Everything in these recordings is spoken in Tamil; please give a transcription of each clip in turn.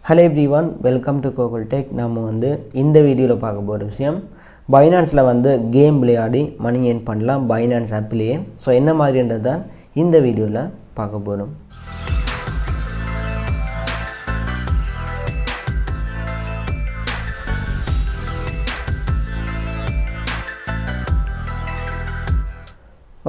Hello everyone, welcome to Kokul Tech. நாம வந்து இந்த வீடியோல பார்க்க போற விஷயம் Binanceல வந்து கேம் விளையாடி மணி earn பண்ணலாம் Binance ஆப்லயே. சோ என்ன மாதிரின்றத தான் இந்த வீடியோல பார்க்க போறோம்.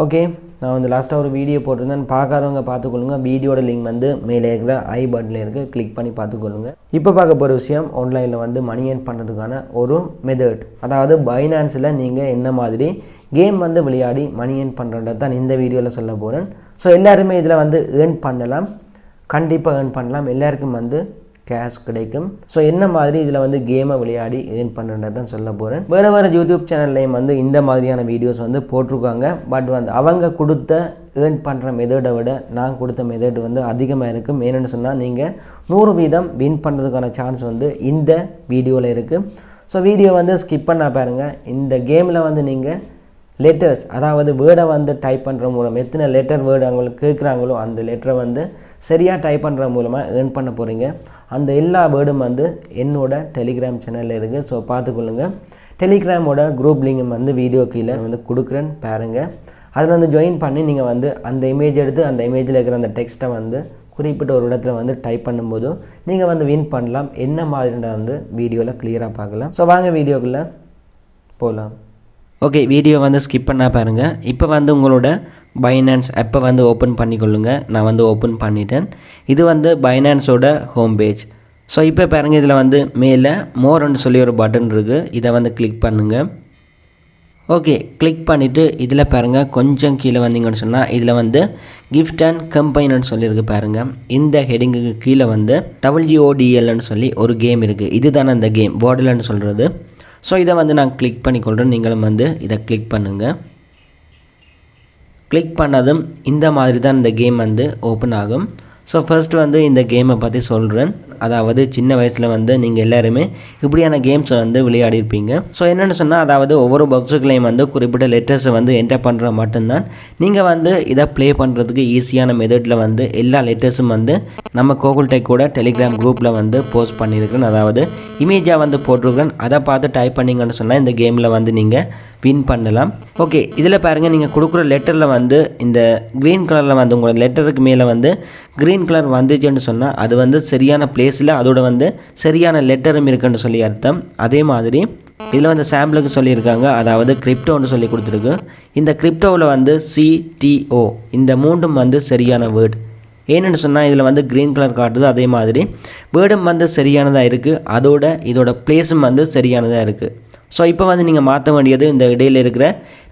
ஓகே, நான் வந்து லாஸ்ட்டாக ஒரு வீடியோ போட்டிருந்தேன். பார்க்காதவங்க பார்த்துக்கொள்ளுங்க. வீடியோட லிங்க் வந்து மேலே இருக்கிற ஐ பட்டனில் இருக்குது, கிளிக் பண்ணி பார்த்துக்கொள்ளுங்க. இப்போ பார்க்க போகிற விஷயம் ஆன்லைனில் வந்து மணி ஏர்ன் பண்ணுறதுக்கான ஒரு மெத்தட். அதாவது பைனான்ஸில் நீங்கள் என்ன மாதிரி கேம் வந்து விளையாடி மணி ஏர்ன் பண்ணுறது தான் இந்த வீடியோவில் சொல்ல போகிறேன். ஸோ எல்லாருமே இதில் வந்து ஏர்ன் பண்ணலாம், கண்டிப்பாக ஏர்ன் பண்ணலாம், எல்லாருக்கும் வந்து கேஷ் கிடைக்கும். ஸோ என்ன மாதிரி இதில் வந்து கேமை விளையாடி ஏர்ன் பண்ணுறது தான் சொல்ல போகிறேன். வேறு யூடியூப் சேனல்லையும் வந்து இந்த மாதிரியான வீடியோஸ் வந்து போட்டிருக்காங்க. பட் வந்து அவங்க கொடுத்த ஏர்ன் பண்ணுற மெத்தடை விட நான் கொடுத்த மெத்தட் வந்து அதிகமாக இருக்கும். ஏன்னு சொன்னால் நீங்கள் 100% வின் பண்ணுறதுக்கான சான்ஸ் வந்து இந்த வீடியோவில் இருக்குது. ஸோ வீடியோ வந்து ஸ்கிப் பண்ண பாருங்கள். இந்த கேமில் வந்து நீங்கள் லெட்டர்ஸ், அதாவது வேர்டை வந்து டைப் பண்ணுற மூலம் எத்தனை லெட்டர் வேர்டு அவங்களுக்கு கேட்குறாங்களோ அந்த லெட்டரை வந்து சரியாக டைப் பண்ணுற மூலமாக ஏர்ன் பண்ண போகிறீங்க. அந்த எல்லா வேர்டும் வந்து என்னோட டெலிகிராம் சேனலில் இருக்குது. ஸோ பார்த்துக்கொள்ளுங்க. டெலிகிராமோட குரூப் லிங்க் வந்து வீடியோ கீழே வந்து கொடுக்குறேன் பாருங்கள். அதில் வந்து ஜாயின் பண்ணி நீங்கள் வந்து அந்த இமேஜ் எடுத்து அந்த இமேஜில் இருக்கிற அந்த டெக்ஸ்ட்டை வந்து குறிப்பிட்ட ஒரு இடத்துல வந்து டைப் பண்ணும்போது நீங்கள் வந்து வின் பண்ணலாம். என்ன மாதிரின்ற வந்து வீடியோவில் கிளியராக பார்க்கலாம். ஸோ வாங்க வீடியோக்குள்ளே போகலாம். ஓகே, வீடியோ வந்து ஸ்கிப் பண்ணால் பாருங்கள். இப்போ வந்து உங்களோட பைனான்ஸ் ஆப்பை வந்து ஓப்பன் பண்ணிக்கொள்ளுங்க. நான் வந்து ஓப்பன் பண்ணிட்டேன். இது வந்து பைனான்ஸோட ஹோம் பேஜ். ஸோ இப்போ பாருங்கள், இதில் வந்து மேலே மோர்ன்னு சொல்லி ஒரு பட்டன் இருக்குது. இதை வந்து கிளிக் பண்ணுங்கள். ஓகே, கிளிக் பண்ணிவிட்டு இதில் பாருங்கள் கொஞ்சம் கீழே வந்தீங்கன்னு சொன்னால் இதில் வந்து கிஃப்ட் அண்ட் கம்பைன்னு சொல்லியிருக்கு பாருங்கள். இந்த ஹெடிங்குக்கு கீழே வந்து WODLன்னு சொல்லி ஒரு கேம் இருக்குது. இதுதானே அந்த கேம் வாடலன்னு சொல்கிறது. ஸோ இதை வந்து நான் கிளிக் பண்ணிக்கொள்கிறேன். நீங்களும் வந்து இதை கிளிக் பண்ணுங்கள். கிளிக் பண்ணதும் இந்த மாதிரி தான் இந்த கேம் வந்து ஓப்பன் ஆகும். ஸோ ஃபர்ஸ்ட் வந்து இந்த கேமை பற்றி சொல்கிறேன். அதாவது சின்ன வயசில் வந்து நீங்கள் எல்லாருமே இப்படியான கேம்ஸை வந்து விளையாடிருப்பீங்க. ஸோ என்னென்னு சொன்னால், அதாவது ஒவ்வொரு பாக்ஸுக்குள்ளேயும் வந்து குறிப்பிட்ட லெட்டர்ஸை வந்து என்டர் பண்ணுற மட்டும்தான் நீங்கள் வந்து இதை ப்ளே பண்ணுறதுக்கு ஈஸியான மெத்தடில் வந்து எல்லா லெட்டர்ஸும் வந்து நம்ம கோகுல் டெக்கோட டெலிகிராம் குரூப்பில் வந்து போஸ்ட் பண்ணியிருக்கிறேன். அதாவது இமேஜாக வந்து போட்டிருக்கிறேன். அதை பார்த்து டைப் பண்ணிங்கன்னு சொன்னால் இந்த கேமில் வந்து நீங்கள் வின் பண்ணலாம். ஓகே, இதில் பாருங்கள், நீங்கள் கொடுக்குற லெட்டரில் வந்து இந்த க்ரீன் கலரில் வந்து உங்களோட லெட்டருக்கு மேலே வந்து க்ரீன் கலர் வந்துச்சுன்னு சொன்னால் அது வந்து சரியான பிளேஸில் அதோட வந்து சரியான லெட்டரும் இருக்குன்னு சொல்லி அர்த்தம். அதே மாதிரி இதில் வந்து சாம்பிளுக்கு சொல்லியிருக்காங்க, அதாவது கிரிப்டோன்னு சொல்லி கொடுத்துருக்கு. இந்த கிரிப்டோவில் வந்து CTO இந்த மூன்றும் வந்து சரியான வேர்டு. ஏன்னு சொன்னால் இதில் வந்து க்ரீன் கலர் காட்டுது. அதே மாதிரி வேர்டும் வந்து சரியானதாக இருக்குது, இதோட பிளேஸும் வந்து சரியானதாக இருக்குது. ஸோ இப்போ வந்து நீங்கள் மாற்ற வேண்டியது இந்த இடையில் இருக்கிற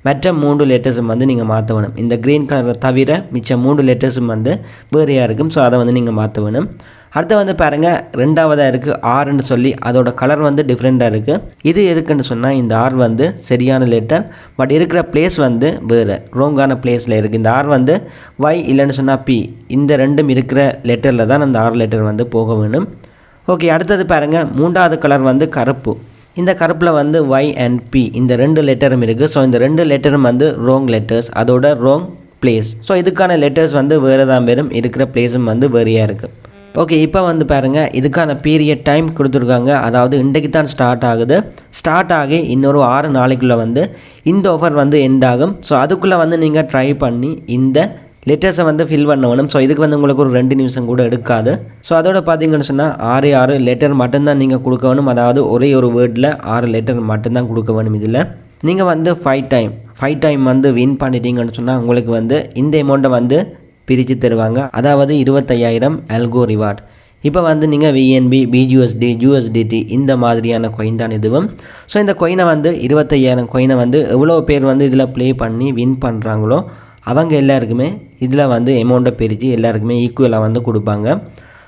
மற்ற 3 லெட்டர்ஸும் வந்து நீங்கள் மாற்ற வேணும். இந்த க்ரீன் கலரை தவிர மிச்ச 3 லெட்டர்ஸும் வந்து வேறையாக இருக்கும். ஸோ அதை வந்து நீங்கள் மாற்ற வேணும். அடுத்து வந்து பாருங்கள், ரெண்டாவதாக இருக்குது ஆர்ன்னு சொல்லி. அதோட கலர் வந்து டிஃப்ரெண்ட்டாக இருக்குது. இது எதுக்குன்னு சொன்னால் இந்த ஆர் வந்து சரியான லெட்டர், பட் இருக்கிற பிளேஸ் வந்து வேறு ரோங்கான பிளேஸில் இருக்குது. இந்த ஆர் வந்து Y இல்லைன்னு சொன்னால் P, இந்த ரெண்டும் இருக்கிற லெட்டரில் தான் அந்த ஆர் லெட்டர் வந்து போக வேணும். ஓகே, அடுத்தது பாருங்கள், மூன்றாவது கலர் வந்து கருப்பு. இந்த கருப்பில் வந்து Y and P இந்த 2 லெட்டரும் இருக்குது. ஸோ இந்த 2 லெட்டரும் வந்து ரோங் லெட்டர்ஸ், அதோட ரோங் பிளேஸ். ஸோ இதுக்கான லெட்டர்ஸ் வந்து வேறு தான் வரும், இருக்கிற பிளேஸும் வந்து வேறையாக இருக்குது. ஓகே, இப்போ வந்து பாருங்கள், இதுக்கான பீரியட் டைம் கொடுத்துருக்காங்க. அதாவது இன்றைக்கு தான் ஸ்டார்ட் ஆகுது. ஸ்டார்ட் ஆகி இன்னொரு 6 நாளைக்குள்ளே வந்து இந்த ஆஃபர் வந்து எண்ட் ஆகும். ஸோ அதுக்குள்ளே வந்து நீங்கள் ட்ரை பண்ணி இந்த லெட்டர்ஸை வந்து ஃபில் பண்ண வேணும். ஸோ இதுக்கு வந்து உங்களுக்கு ஒரு 2 நிமிஷம் கூட எடுக்காது. ஸோ அதோட பார்த்தீங்கன்னு சொன்னால் 6 லெட்டர் மட்டும்தான் நீங்கள் கொடுக்க வேணும். அதாவது ஒரே ஒரு வேர்டில் 6 லெட்டர் மட்டும்தான் கொடுக்க வேணும். இதில் நீங்கள் வந்து 5 டைம் வந்து வின் பண்ணிட்டீங்கன்னு சொன்னால் உங்களுக்கு வந்து இந்த அமௌண்ட்டை வந்து பிரித்து தருவாங்க. அதாவது 25,000 அல்கோ ரிவார்ட். இப்போ வந்து நீங்கள் VNB, BUSD, USDT இந்த மாதிரியான காயின் தான் இதுவும். ஸோ இந்த காயினை வந்து 25,000 காயினை வந்து எவ்வளோ பேர் வந்து இதில் ப்ளே பண்ணி வின் பண்ணுறாங்களோ அவங்க எல்லாருக்குமே இதில் வந்து அமௌண்ட்டை பிரித்து எல்லாருக்குமே ஈக்குவலாக வந்து கொடுப்பாங்க.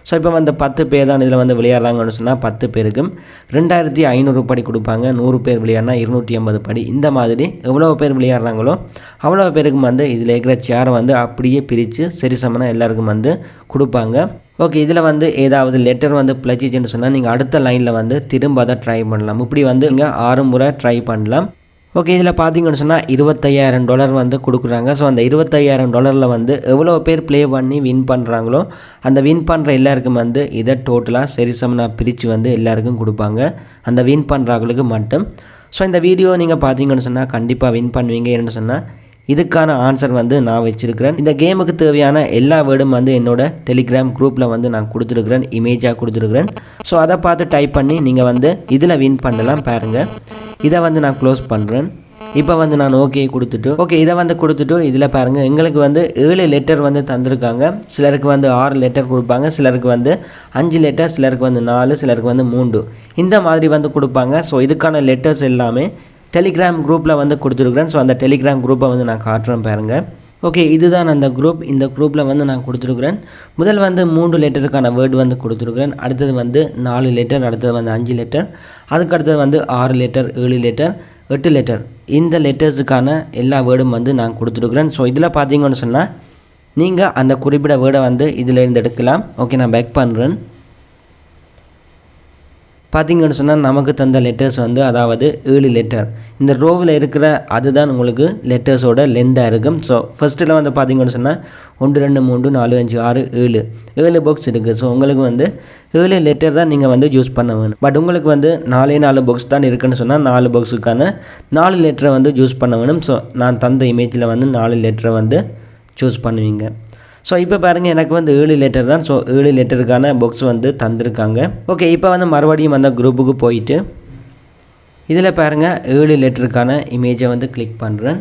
ஸோ இப்போ வந்து 10 பேர் தான் இதில் வந்து விளையாடுறாங்கன்னு சொன்னால் 10 பேருக்கும் 2500 படி கொடுப்பாங்க. 100 பேர் விளையாடினா 250 படி. இந்த மாதிரி எவ்வளோ பேர் விளையாடுறாங்களோ அவ்வளோ பேருக்கும் வந்து இதில் இருக்கிற சேரை வந்து அப்படியே பிரித்து சரிசமனாக எல்லாருக்கும் வந்து கொடுப்பாங்க. ஓகே, இதில் வந்து ஏதாவது லெட்டர் வந்து பிழைச்சிச்சுன்னு சொன்னால் நீங்கள் அடுத்த லைனில் வந்து திரும்ப அதை ட்ரை பண்ணலாம். இப்படி வந்து இங்கே 6 முறை ட்ரை பண்ணலாம். ஓகே, இதில் பார்த்தீங்கன்னு சொன்னால் $25,000 வந்து கொடுக்குறாங்க. ஸோ அந்த $25,000 வந்து எவ்வளோ பேர் ப்ளே பண்ணி வின் பண்ணுறாங்களோ அந்த வின் பண்ணுற எல்லாருக்கும் வந்து இதை டோட்டலாக சரிசமனாக பிரித்து வந்து எல்லாருக்கும் கொடுப்பாங்க, அந்த வின் பண்ணுறவங்களுக்கு மட்டும். ஸோ இந்த வீடியோ நீங்கள் பார்த்தீங்கன்னு சொன்னால் கண்டிப்பாக வின் பண்ணுவீங்க. என்னென்னு சொன்னால் இதுக்கான ஆன்சர் வந்து நான் வச்சுருக்கிறேன். இந்த கேமுக்கு தேவையான எல்லா வேர்டும் வந்து என்னோட டெலிகிராம் குரூப்பில் வந்து நான் கொடுத்துருக்குறேன், இமேஜாக கொடுத்துருக்குறேன். ஸோ அதை பார்த்து டைப் பண்ணி நீங்கள் வந்து இதில் வின் பண்ணலாம். பாருங்கள், இதை வந்து நான் க்ளோஸ் பண்ணுறேன். இப்போ வந்து நான் ஓகே இதை வந்து கொடுத்துட்டு இதில் பாருங்கள், எங்களுக்கு வந்து 7 லெட்டர் வந்து தந்திருக்காங்க. சிலருக்கு வந்து 6 லெட்டர் கொடுப்பாங்க, சிலருக்கு வந்து 5 லெட்டர், சிலருக்கு வந்து 4, சிலருக்கு வந்து 3, இந்த மாதிரி வந்து கொடுப்பாங்க. ஸோ இதுக்கான லெட்டர்ஸ் எல்லாமே டெலிகிராம் குரூப்பில் வந்து கொடுத்துருக்குறேன். ஸோ அந்த டெலிகிராம் குரூப்பை வந்து நான் காட்டுறேன் பாருங்கள். ஓகே, இதுதான் அந்த குரூப். இந்த குரூப்பில் வந்து நான் கொடுத்துருக்குறேன். முதல் வந்து 3 லெட்டருக்கான வேர்டு வந்து கொடுத்துருக்குறேன். அடுத்தது வந்து 4 லெட்டர், அடுத்தது வந்து 5 லெட்டர், அதுக்கு அடுத்தது வந்து 6 லெட்டர், 7 லெட்டர், 8 லெட்டர். இந்த லெட்டர்ஸுக்கான எல்லா வேர்டும் வந்து நான் கொடுத்துருக்குறேன். ஸோ இதில் பார்த்தீங்கன்னு சொன்னால் நீங்கள் அந்த குறிப்பிட்ட வேர்டை வந்து இதில் இருந்து எடுக்கலாம். ஓகே, நான் பேக் பண்ணுறேன். பார்த்தீங்கன்னு சொன்னால் நமக்கு தந்த லெட்டர்ஸ் வந்து அதாவது 7 லெட்டர். இந்த ரோவில் இருக்கிற அதுதான் உங்களுக்கு லெட்டர்ஸோட லென்த்தாக இருக்கும். ஸோ ஃபஸ்ட்டில் வந்து பார்த்தீங்கன்னு சொன்னால் 1 2 3 4 5 6 7 பாக்ஸ் இருக்குது. ஸோ உங்களுக்கு வந்து 7 லெட்டர் தான் நீங்கள் வந்து யூஸ் பண்ண வேணும். பட் உங்களுக்கு வந்து 4 பாக்ஸ் தான் இருக்குன்னு சொன்னால் 4 பாக்ஸுக்கான 4 லெட்டரை வந்து யூஸ் பண்ண வேணும். ஸோ நான் தந்த இமேஜில் வந்து 4 லெட்டரை வந்து சூஸ் பண்ணுவீங்க. ஸோ இப்போ பாருங்கள், எனக்கு வந்து 7 லெட்டர் தான். ஸோ 7 லெட்டருக்கான பாக்ஸ் வந்து தந்திருக்காங்க. ஓகே, இப்போ வந்து மறுபடியும் அந்த குரூப்புக்கு போயிட்டு இதில் பாருங்கள் 7 லெட்டருக்கான இமேஜை வந்து கிளிக் பண்ணுறேன்.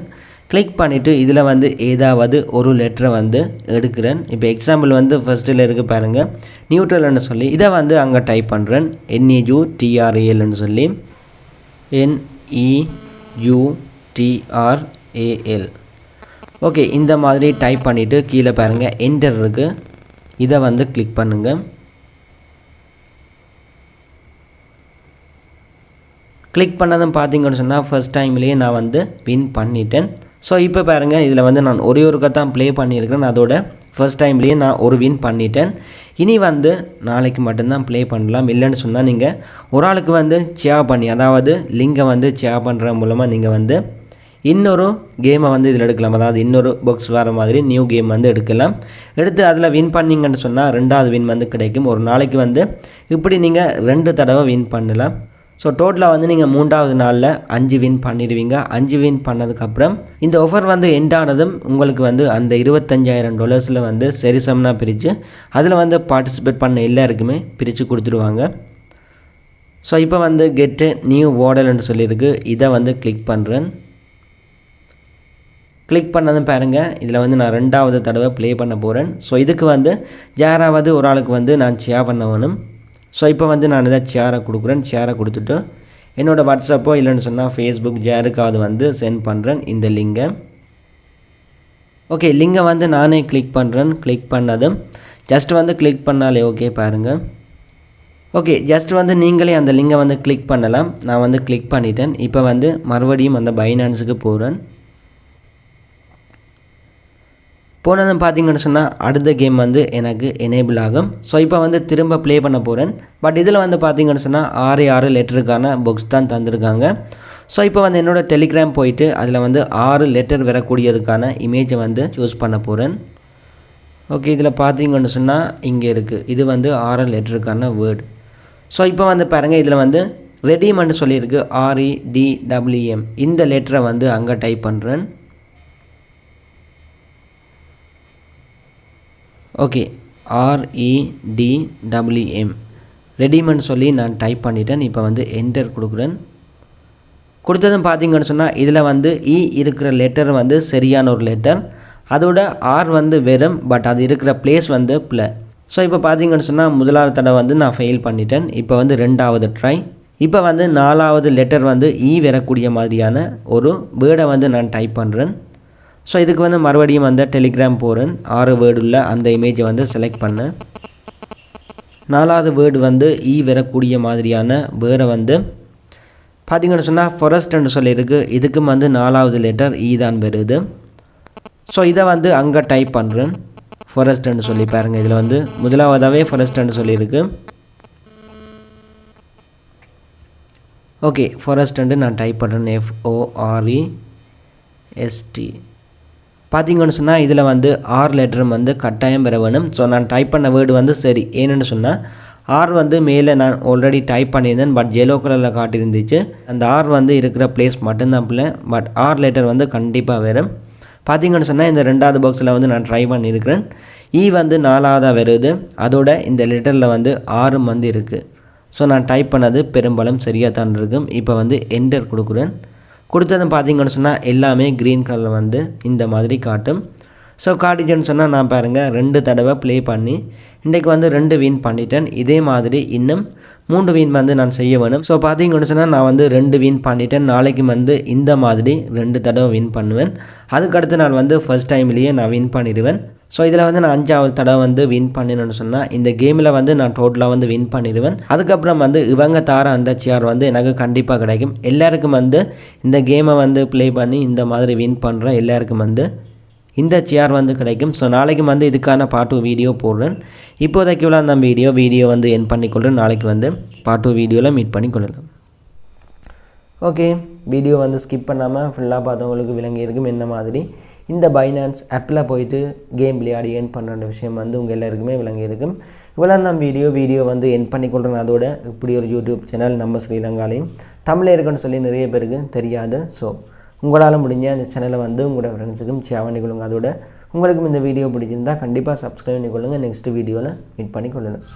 கிளிக் பண்ணிவிட்டு இதில் வந்து ஏதாவது ஒரு லெட்டரை வந்து எடுக்கிறேன். இப்போ எக்ஸாம்பிள் வந்து ஃபஸ்ட்டில் இருக்குது பாருங்கள், நியூட்ரல்னு சொல்லி இதை வந்து அங்கே டைப் பண்ணுறேன். NEUTRALன்னு சொல்லி NEUTRAL. ஓகே, இந்த மாதிரி டைப் பண்ணிவிட்டு கீழே பாருங்கள் என்டர் இருக்குது, இதை வந்து கிளிக் பண்ணுங்கள். கிளிக் பண்ணதும் பார்த்தீங்கன்னு சொன்னால் ஃபஸ்ட் டைம்லேயே நான் வந்து வின் பண்ணிட்டேன். ஸோ இப்போ பாருங்கள், இதில் வந்து நான் ஒரே ஒருக்கா தான் ப்ளே பண்ணியிருக்கிறேன். அதோட ஃபஸ்ட் டைம்லேயே நான் ஒரு வின் பண்ணிட்டேன். இனி வந்து நாளைக்கு மட்டும்தான் ப்ளே பண்ணலாம். இல்லைன்னு சொன்னால் நீங்கள் ஒரு ஆளுக்கு வந்து ஷேர் பண்ணி, அதாவது லிங்கை வந்து ஷேர் பண்ணுற மூலமாக நீங்கள் வந்து இன்னொரு கேமை வந்து இதில் எடுக்கலாம். அதாவது இன்னொரு பாக்ஸ் வர மாதிரி நியூ கேம் வந்து எடுக்கலாம். எடுத்து அதில் வின் பண்ணிங்கன்னு சொன்னால் 2வது வின் வந்து கிடைக்கும். ஒரு நாளைக்கு வந்து இப்படி நீங்கள் 2 தடவை வின் பண்ணலாம். ஸோ டோட்டலாக வந்து நீங்கள் 3வது நாளில் 5 வின் பண்ணிடுவீங்க. 5 வின் பண்ணதுக்கப்புறம் இந்த ஆஃபர் வந்து எண்ட் ஆனதும் உங்களுக்கு வந்து அந்த $25,000 வந்து சரிசமனாக பிரித்து அதில் வந்து பார்ட்டிசிபேட் பண்ண எல்லாருக்குமே பிரித்து கொடுத்துருவாங்க. ஸோ இப்போ வந்து கெட்டு நியூ வார்டல்னு சொல்லியிருக்கு, இதை வந்து கிளிக் பண்ணுறேன். கிளிக் பண்ணதும் பாருங்கள், இதில் வந்து நான் 2வது தடவை ப்ளே பண்ண போகிறேன். ஸோ இதுக்கு வந்து யாராவது ஒரு ஆளுக்கு வந்து நான் ஷேர் பண்ண வேணும். ஸோ இப்போ வந்து நான் இதை ஷேரை கொடுக்குறேன். ஷேரை கொடுத்துட்டு என்னோடய வாட்ஸ்அப்போ இல்லைன்னு சொன்னால் ஃபேஸ்புக் யாருக்காவது வந்து சென்ட் பண்ணுறேன் இந்த லிங்கை. ஓகே, லிங்கை வந்து நானே கிளிக் பண்ணுறேன். கிளிக் பண்ணதும் ஜஸ்ட் வந்து கிளிக் பண்ணாலே ஓகே பாருங்கள். ஓகே, ஜஸ்ட் வந்து நீங்களே அந்த லிங்கை வந்து கிளிக் பண்ணலாம். நான் வந்து கிளிக் பண்ணிட்டேன். இப்போ வந்து மறுபடியும் அந்த பைனான்ஸுக்கு போகிறேன். போனதும் பார்த்தீங்கன்னு சொன்னால் அடுத்த கேம் வந்து எனக்கு எனேபிள் ஆகும். ஸோ இப்போ வந்து திரும்ப ப்ளே பண்ண போகிறேன். பட் இதில் வந்து பார்த்தீங்கன்னு சொன்னால் 6 லெட்டருக்கான பாக்ஸ் தான் தந்திருக்காங்க. ஸோ இப்போ வந்து என்னோடய டெலிகிராம் போயிட்டு அதில் வந்து 6 லெட்டர் வரக்கூடியதுக்கான இமேஜை வந்து சூஸ் பண்ண போகிறேன். ஓகே, இதில் பார்த்தீங்கன்னு சொன்னால் இங்கே இருக்குது, இது வந்து 6 லெட்டருக்கான வேர்டு. ஸோ இப்போ வந்து பாருங்கள், இதில் வந்து ரெடீம்னு சொல்லியிருக்கு, REDWM. இந்த லெட்டரை வந்து அங்கே டைப் பண்ணுறேன். ஓகே, REDWM ரெடிமெண்ட் சொல்லி நான் டைப் பண்ணிட்டேன். இப்போ வந்து என்டர் கொடுக்குறேன். கொடுத்ததும் பார்த்தீங்கன்னு சொன்னால் இதில் வந்து இருக்கிற லெட்டர் வந்து சரியான ஒரு லெட்டர், அதோட R வந்து வெறும், பட் அது இருக்கிற பிளேஸ் வந்து ப்ளே. ஸோ இப்போ பார்த்தீங்கன்னு சொன்னால் முதலாவது தடவை வந்து நான் ஃபெயில் பண்ணிட்டேன். இப்போ வந்து 2வது ட்ரை. இப்போ வந்து 4வது லெட்டர் வந்து வரக்கூடிய மாதிரியான ஒரு வேர்டை வந்து நான் டைப் பண்ணுறேன். ஸோ இதுக்கு வந்து மறுபடியும் வந்து டெலிகிராம் போகிறேன். 6 வேர்டு உள்ள அந்த இமேஜை வந்து செலக்ட் பண்ணேன். 4வது வேர்டு வந்து வரக்கூடிய மாதிரியான வேர்டை வந்து பார்த்தீங்கன்னு சொன்னால் ஃபாரஸ்ட்னு சொல்லியிருக்கு, இதுக்கும் வந்து 4வது லெட்டர் தான் வருது. ஸோ இதை வந்து அங்கே டைப் பண்ணுறேன், ஃபாரஸ்ட்னு சொல்லி பாருங்கள். இதில் வந்து முதலாவதாகவே ஃபாரஸ்ட்னு சொல்லியிருக்கு. ஓகே ஃபாரஸ்ட் வந்து நான் டைப் பண்ணுறேன் FOREST. பார்த்தீங்கன்னு சொன்னால் இதில் வந்து ஆர் லெட்டரும் வந்து கட்டாயம் பெற வேணும். ஸோ நான் டைப் பண்ண வேர்டு வந்து சரி. ஏன்னு சொன்னால் ஆர் வந்து மேலே நான் ஆல்ரெடி டைப் பண்ணியிருந்தேன், பட் yellow கலரில் காட்டியிருந்துச்சு. அந்த ஆர் வந்து இருக்கிற பிளேஸ் மட்டும்தான் பிள்ளை, பட் ஆர் லெட்டர் வந்து கண்டிப்பாக வரும். பார்த்தீங்கன்னு சொன்னால் இந்த 2வது பாக்ஸில் வந்து நான் ட்ரை பண்ணியிருக்கிறேன். வந்து 4வதாக வருது, அதோட இந்த லெட்டரில் வந்து ஆரும் வந்து இருக்குது. ஸோ நான் டைப் பண்ணது பெரும்பாலும் சரியாக தான் இருக்கும். இப்போ வந்து என்டர் கொடுக்குறேன். கொடுத்ததும் பார்த்தீங்கன்னு சொன்னால் எல்லாமே க்ரீன் கலரில் வந்து இந்த மாதிரி காட்டும். ஸோ காட்டிச்சேன்னு சொன்னால் நான் பாருங்கள் 2 தடவை ப்ளே பண்ணி இன்றைக்கு வந்து 2 வின் பண்ணிட்டேன். இதே மாதிரி இன்னும் 3 வின் வந்து நான் செய்ய வேணும். ஸோ பார்த்தீங்கன்னு சொன்னால் நான் வந்து 2 வின் பண்ணிட்டேன். நாளைக்கு வந்து இந்த மாதிரி 2 தடவை வின் பண்ணுவேன். அதுக்கடுத்து நான் வந்து ஃபர்ஸ்ட் டைம்லேயே நான் வின் பண்ணிடுவேன். ஸோ இதில் வந்து நான் 5வது தடவை வந்து வின் பண்ணினேன்னு சொன்னால் இந்த கேமில் வந்து நான் டோட்டலாக வந்து வின் பண்ணிடுவேன். அதுக்கப்புறம் வந்து இவங்க தார அந்த சேர் வந்து எனக்கு கண்டிப்பாக கிடைக்கும். எல்லாருக்கும் வந்து இந்த கேமை வந்து ப்ளே பண்ணி இந்த மாதிரி வின் பண்ணுற எல்லாருக்கும் வந்து இந்த சேர் வந்து கிடைக்கும். ஸோ நாளைக்கு வந்து இதுக்கான பார்ட் 2 வீடியோ போடுறேன். இப்போதைக்கு உள்ள அந்த வீடியோ வந்து என் பண்ணிக்கொள்கிறேன். நாளைக்கு வந்து பார்ட் 2 வீடியோவில் மீட் பண்ணிக்கொள்ளலாம். ஓகே, வீடியோ வந்து ஸ்கிப் பண்ணாமல் ஃபுல்லாக பார்த்தவங்களுக்கு விளங்கியிருக்கும் என்ன மாதிரி இந்த பைனான்ஸ் ஆப்பில் போயிட்டு கேம் விளையாடி ஏர்ன் பண்ணுற விஷயம் வந்து உங்கள் எல்லாருக்குமே விளங்கியிருக்கும். இவ்வளோ நான் வீடியோ வந்து என் பண்ணிக்கொள்கிறேன். அதோட இப்படி ஒரு யூடியூப் சேனல் நம்ம ஸ்ரீலங்காலையும் தமிழில் இருக்குன்னு சொல்லி நிறைய பேருக்கு தெரியாது. ஸோ உங்களால் முடிஞ்ச அந்த சேனலை வந்து உங்களோட ஃப்ரெண்ட்ஸுக்கும் ஷேர் பண்ணிக்கொள்ளுங்க. அதோட உங்களுக்கும் இந்த வீடியோ பிடிச்சிருந்தால் கண்டிப்பாக சப்ஸ்கிரைப் பண்ணிக்கொள்ளுங்கள். நெக்ஸ்ட் வீடியோவில் மீட் பண்ணிக்கொள்ளலாம்.